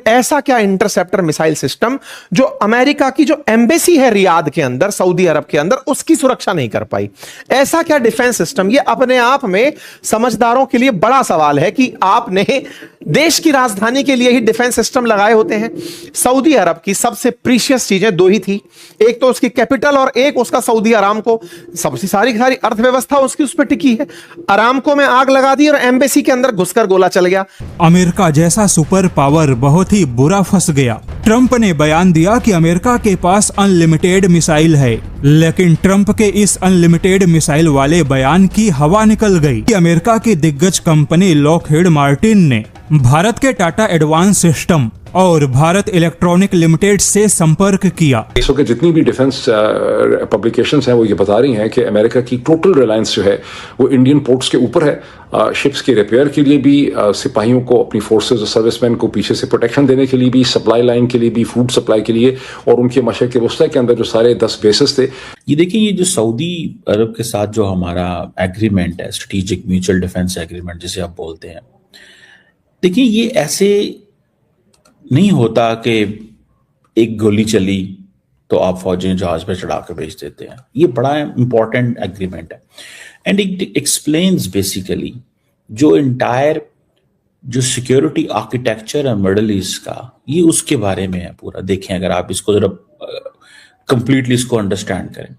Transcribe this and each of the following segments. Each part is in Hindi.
ऐसा क्या इंटरसेप्टर मिसाइल सिस्टम जो अमेरिका की जो एम्बेसी है रियाद के अंदर, सऊदी अरब के अंदर, उसकी सुरक्षा नहीं कर पाई? ऐसा क्या डिफेंस सिस्टम? ये अपने आप में समझदारों के लिए बड़ा सवाल है कि आपने देश की राजधानी के लिए ही डिफेंस सिस्टम लगाए होते हैं। सऊदी अरब की सबसे प्रीशियस चीजें दो ही थी, एक तो उसकी कैपिटल और एक उसका सऊदी अरामको। सबसे सारी अर्थव्यवस्था उसकी उस पर टिकी है। अरामको में आग लगा दी और एम्बेसी के अंदर घुसकर गोला चल गया। अमेरिका जैसा सुपर पावर बहुत ही बुरा फंस गया। ट्रंप ने बयान दिया कि अमेरिका के पास अनलिमिटेड मिसाइल है, लेकिन ट्रंप के इस अनलिमिटेड मिसाइल वाले बयान की हवा निकल गई कि अमेरिका की दिग्गज कंपनी लॉकहीड मार्टिन ने भारत के टाटा एडवांस सिस्टम और भारत इलेक्ट्रॉनिक लिमिटेड से संपर्क किया। देशों के जितनी भी डिफेंस पब्लिकेशंस हैं वो ये बता रही हैं कि अमेरिका की टोटल रिलायंस जो है वो इंडियन पोर्ट्स के ऊपर है। शिप्स के रिपेयर के लिए भी, सिपाहियों को, अपनी फोर्सेज और सर्विसमैन को पीछे से प्रोटेक्शन देने के लिए भी, सप्लाई लाइन के लिए भी, फूड सप्लाई के लिए, और उनके मशरक़ वस्ता के अंदर जो सारे 10 बेसेस थे। ये देखिए, ये जो सऊदी अरब के साथ जो हमारा एग्रीमेंट है, स्ट्रेटेजिक म्यूचुअल डिफेंस एग्रीमेंट जिसे आप बोलते हैं, देखिए ये ऐसे नहीं होता कि एक गोली चली तो आप फौजें जहाज पे चढ़ा कर भेज देते हैं। ये बड़ा इंपॉर्टेंट एग्रीमेंट है एंड इट एक्सप्लेन्स बेसिकली जो इंटायर जो सिक्योरिटी आर्किटेक्चर है मिडल ईस्ट का, ये उसके बारे में है पूरा। देखें अगर आप इसको जरा कंप्लीटली इसको अंडरस्टैंड करें।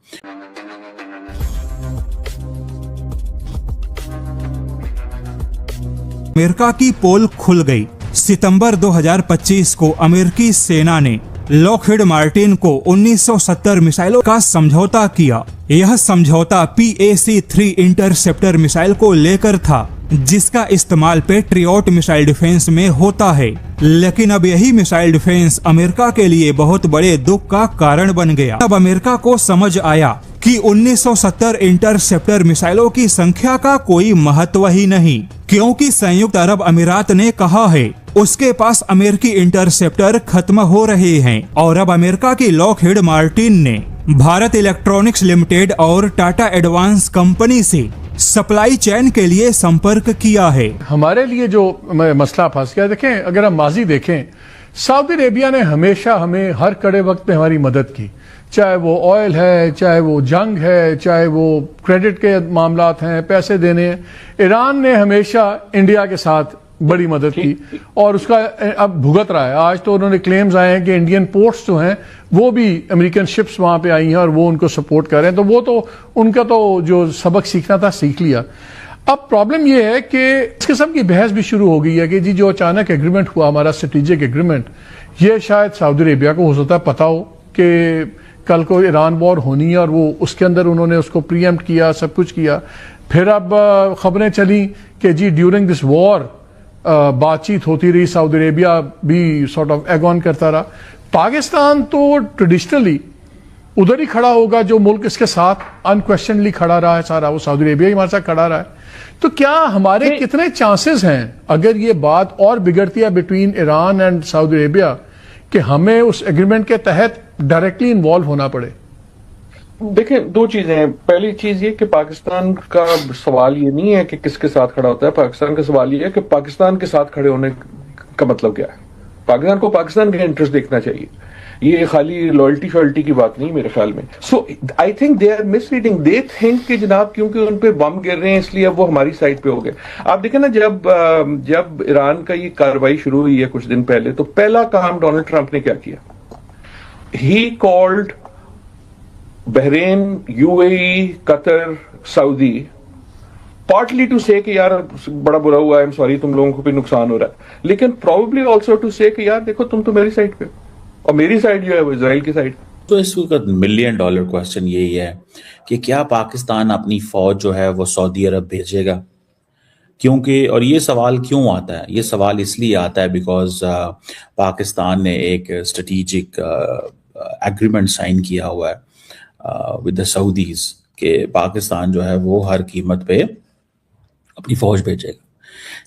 अमेरिका की पोल खुल गई। सितंबर 2025 को अमेरिकी सेना ने लॉकहीड मार्टिन को 1970 मिसाइलों का समझौता किया। यह समझौता PAC-3 इंटरसेप्टर मिसाइल को लेकर था, जिसका इस्तेमाल पेट्रियट मिसाइल डिफेंस में होता है। लेकिन अब यही मिसाइल डिफेंस अमेरिका के लिए बहुत बड़े दुख का कारण बन गया। अब अमेरिका को समझ आया कि 1970 इंटरसेप्टर मिसाइलों की संख्या का कोई महत्व ही नहीं, क्योंकि संयुक्त अरब अमीरात ने कहा है उसके पास अमेरिकी इंटरसेप्टर खत्म हो रहे हैं। और अब अमेरिका की लॉकहीड मार्टिन ने भारत इलेक्ट्रॉनिक्स लिमिटेड और टाटा एडवांस कंपनी से सप्लाई चेन के लिए संपर्क किया है। हमारे लिए जो मसला फंस गया, देखें अगर हम माजी देखें, सऊदी अरेबिया ने हमेशा हमें हर कड़े वक्त में हमारी मदद की, चाहे वो ऑयल है, चाहे वो जंग है, चाहे वो क्रेडिट के मामलात हैं, पैसे देने। ईरान ने हमेशा इंडिया के साथ बड़ी मदद की और उसका अब भुगत रहा है। आज तो उन्होंने क्लेम्स आए हैं कि इंडियन पोर्ट्स जो हैं वो भी अमेरिकन शिप्स वहां पे आई हैं और वो उनको सपोर्ट कर रहे हैं। तो वो तो उनका तो जो सबक सीखना था सीख लिया। अब प्रॉब्लम ये है कि इस किस्म की बहस भी शुरू हो गई है कि जी जो अचानक एग्रीमेंट हुआ, हमारा स्ट्रेटेजिक एग्रीमेंट, ये शायद सऊदी अरेबिया को हो सकता है पता हो कि कल को ईरान वॉर होनी है और वो उसके अंदर उन्होंने उसको प्रीएम्प्ट किया, सब कुछ किया। फिर अब खबरें चली कि जी ड्यूरिंग दिस वॉर बातचीत होती रही, सऊदी अरेबिया भी सॉर्ट ऑफ एग ऑन करता रहा। पाकिस्तान तो ट्रेडिशनली उधर ही खड़ा होगा जो मुल्क इसके साथ अनक्वेश्चनली खड़ा रहा है, सारा वो सऊदी अरेबिया ही हमारे साथ खड़ा रहा है। तो क्या हमारे कितने चांसेस हैं अगर ये बात और बिगड़ती है between Iran and Saudi Arabia कि हमें उस एग्रीमेंट के तहत डायरेक्टली इन्वॉल्व होना पड़े? देखें, दो चीजें हैं। पहली चीज ये कि पाकिस्तान का सवाल ये नहीं है कि किसके साथ खड़ा होता है। पाकिस्तान का सवाल ये है कि पाकिस्तान के साथ खड़े होने का मतलब क्या है। पाकिस्तान को पाकिस्तान का इंटरेस्ट देखना चाहिए। ये खाली लॉयल्टी शॉयल्टी की बात नहीं मेरे ख्याल में। So I think they are misreading. They think कि जनाब क्योंकि उन पे बम गिर रहे हैं इसलिए अब वो हमारी साइड पे हो गए। आप देखें ना, जब ईरान का ये कार्रवाई शुरू हुई है कुछ दिन पहले, तो पहला काम डोनाल्ड ट्रंप ने क्या किया? He called Bahrain, UAE, Qatar, Saudi, partly to से कि यार बड़ा बुरा हुआ, आई एम सॉरी, तुम लोगों को भी नुकसान हो रहा है, लेकिन प्रोबेबली ऑल्सो टू से कि यार देखो तुम तो मेरी साइड पे और मेरी साइड जो है वो इजराइल की साइड। तो इसका $1 मिलियन क्वेश्चन यही है कि क्या पाकिस्तान अपनी फौज जो है वो सऊदी अरब भेजेगा? क्योंकि, और ये सवाल क्यों आता है? ये सवाल इसलिए आता है बिकॉज पाकिस्तान ने एक स्ट्रेटेजिक एग्रीमेंट साइन किया हुआ है विद द सऊदीज कि पाकिस्तान जो है वो हर कीमत पे अपनी फौज भेजेगा।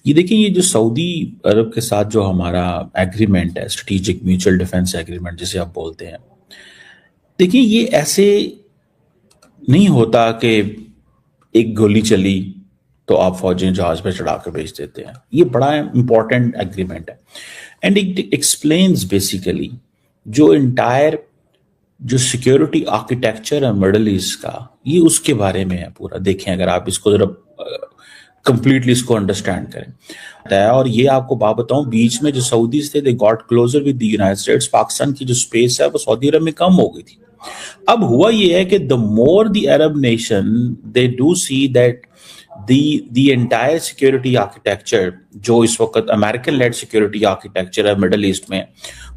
ये देखिए, ये जो सऊदी अरब के साथ जो हमारा एग्रीमेंट है, स्ट्रेटेजिक म्यूचुअल डिफेंस एग्रीमेंट जिसे आप बोलते हैं, देखिए ये ऐसे नहीं होता कि एक गोली चली तो आप फौजें जहाज पे चढ़ा कर भेज देते हैं। ये बड़ा इंपॉर्टेंट एग्रीमेंट है एंड इट एक्सप्लेन्स बेसिकली जो इंटायर जो सिक्योरिटी आर्किटेक्चर है मिडल ईस्ट का, ये उसके बारे में है पूरा। देखें अगर आप इसको जरा कंप्लीटली इसको अंडरस्टैंड करें। और ये आपको बात बताऊं, बीच में जो सऊदीज थे they got closer with the United States. Pakistan की जो स्पेस है वो सऊदी अरब में कम हो गई थी। अब हुआ ये है कि the more the Arab nation they do see that the entire security architecture जो इस वक्त अमेरिकन लेड सिक्योरिटी आर्किटेक्चर है मिडल ईस्ट में,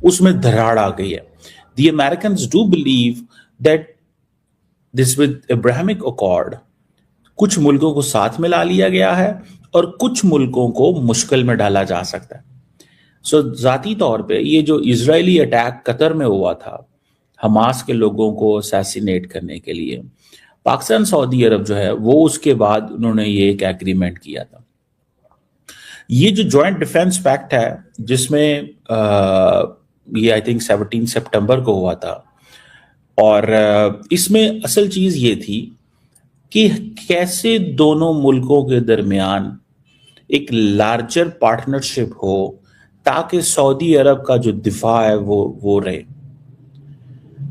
उसमें दरार आ गई है। The Americans do believe that this with Abrahamic Accord कुछ मुल्कों को साथ में ला लिया गया है और कुछ मुल्कों को मुश्किल में डाला जा सकता है। सो जाती तौर पे ये जो इजरायली अटैक कतर में हुआ था हमास के लोगों को असैसिनेट करने के लिए, पाकिस्तान सऊदी अरब जो है वो उसके बाद उन्होंने ये एक एग्रीमेंट किया था। ये जो जॉइंट डिफेंस पैक्ट है जिसमें ये आई थिंक 17 सितंबर को हुआ था, और इसमें असल चीज ये थी कि कैसे दोनों मुल्कों के दरमियान एक लार्जर पार्टनरशिप हो ताकि सऊदी अरब का जो दिफा है वो रहे।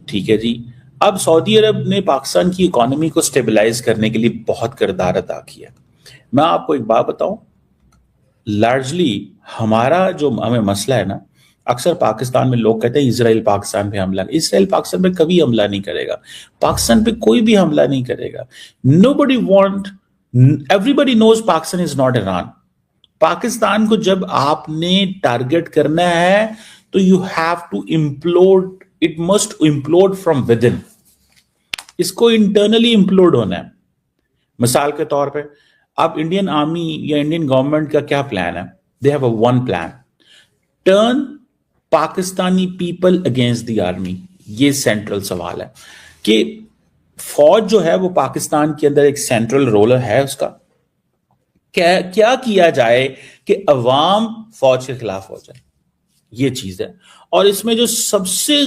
ठीक है जी। अब सऊदी अरब ने पाकिस्तान की इकोनॉमी को स्टेबलाइज करने के लिए बहुत किरदार अदा किया। मैं आपको एक बात बताऊं, लार्जली हमारा जो हमें मसला है ना, अक्सर पाकिस्तान में लोग कहते हैं इजराइल पाकिस्तान पे हमला, इसराइल पाकिस्तान पे कभी हमला नहीं करेगा, पाकिस्तान पे कोई भी हमला नहीं करेगा। Nobody want, everybody knows Pakistan is not Iran. Pakistan को जब आपने टारगेट करना है तो you have to implode, it must implode from within. इसको इंटरनली इम्प्लोड होना है। मिसाल के तौर पे अब इंडियन आर्मी या इंडियन गवर्नमेंट का क्या प्लान है? They have a one plan, turn Pakistani people against the army. ये सेंट्रल सवाल है कि फौज जो है वो पाकिस्तान के अंदर एक सेंट्रल रोल है उसका। क्या किया जाए कि अवाम फौज के खिलाफ हो जाए, ये चीज है। और इसमें जो सबसे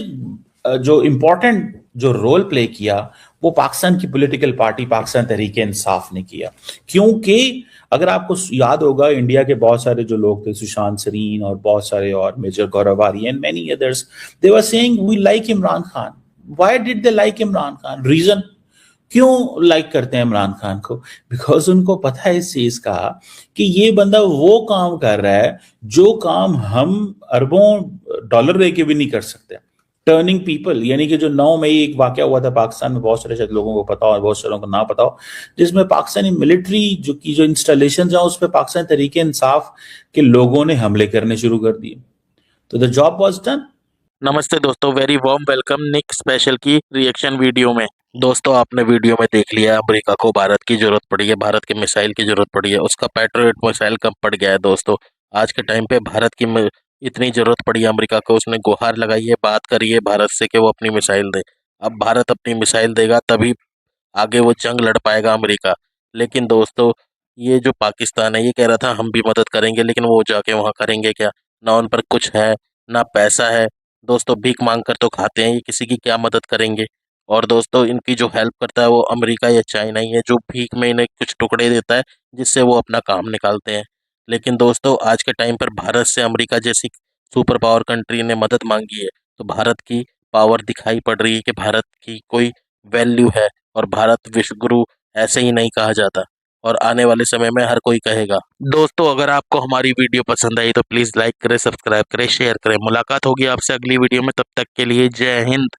जो इंपॉर्टेंट जो रोल प्ले किया वो पाकिस्तान की पॉलिटिकल पार्टी पाकिस्तान तहरीक इंसाफ ने किया। क्योंकि अगर आपको याद होगा, इंडिया के बहुत सारे जो लोग थे, सुशांत सरीन और बहुत सारे और, major Gaurav Arya and many others, they were saying we like Imran Khan. Why did they like Imran Khan? Reason क्यों लाइक करते हैं इमरान खान को? बिकॉज उनको पता है इस चीज का कि ये बंदा वो काम कर रहा है जो काम हम अरबों डॉलर दे के भी नहीं कर सकते। टर्निंग पीपल, यानी कि जो 9 मई एक वाकया हुआ था पाकिस्तान में, बहुत सारे शायद लोगों को पता हो और बहुत सारे लोगों को ना पता हो, जिसमें पाकिस्तानी मिलिट्री जो इंस्टॉलेशन है उस पर पाकिस्तान तरीके इंसाफ के लोगों ने हमले करने शुरू कर दिए। तो द जॉब वाज डन। नमस्ते दोस्तों, वेरी वार्म वेलकम निक स्पेशल की रिएक्शन वीडियो में। दोस्तों आपने वीडियो में देख लिया, अमेरिका को भारत की जरूरत पड़ी है, भारत के मिसाइल की जरूरत पड़ी है, उसका पैट्रियट मिसाइल कम पड़ गया है। दोस्तों आज के टाइम पे भारत की इतनी जरूरत पड़ी है अमेरिका को, उसने गुहार लगाई है, बात करी है भारत से कि वो अपनी मिसाइल दे। अब भारत अपनी मिसाइल देगा तभी आगे वो जंग लड़ पाएगा अमेरिका। लेकिन दोस्तों ये जो पाकिस्तान है ये कह रहा था हम भी मदद करेंगे, लेकिन वो जाके वहाँ करेंगे क्या? ना उन पर कुछ है ना पैसा है। दोस्तों भीख मांग कर तो खाते हैं, ये किसी की क्या मदद करेंगे? और दोस्तों इनकी जो हेल्प करता है वो अमेरिका या चाइना ही है, जो भीख में इन्हें कुछ टुकड़े देता है जिससे वो अपना काम निकालते हैं। लेकिन दोस्तों आज के टाइम पर भारत से अमेरिका जैसी सुपर पावर कंट्री ने मदद मांगी है तो भारत की पावर दिखाई पड़ रही है कि भारत की कोई वैल्यू है, और भारत विश्वगुरु ऐसे ही नहीं कहा जाता, और आने वाले समय में हर कोई कहेगा। दोस्तों अगर आपको हमारी वीडियो पसंद आई तो प्लीज लाइक करें, सब्सक्राइब करें, शेयर करें। मुलाकात होगी आपसे अगली वीडियो में, तब तक के लिए जय हिंद।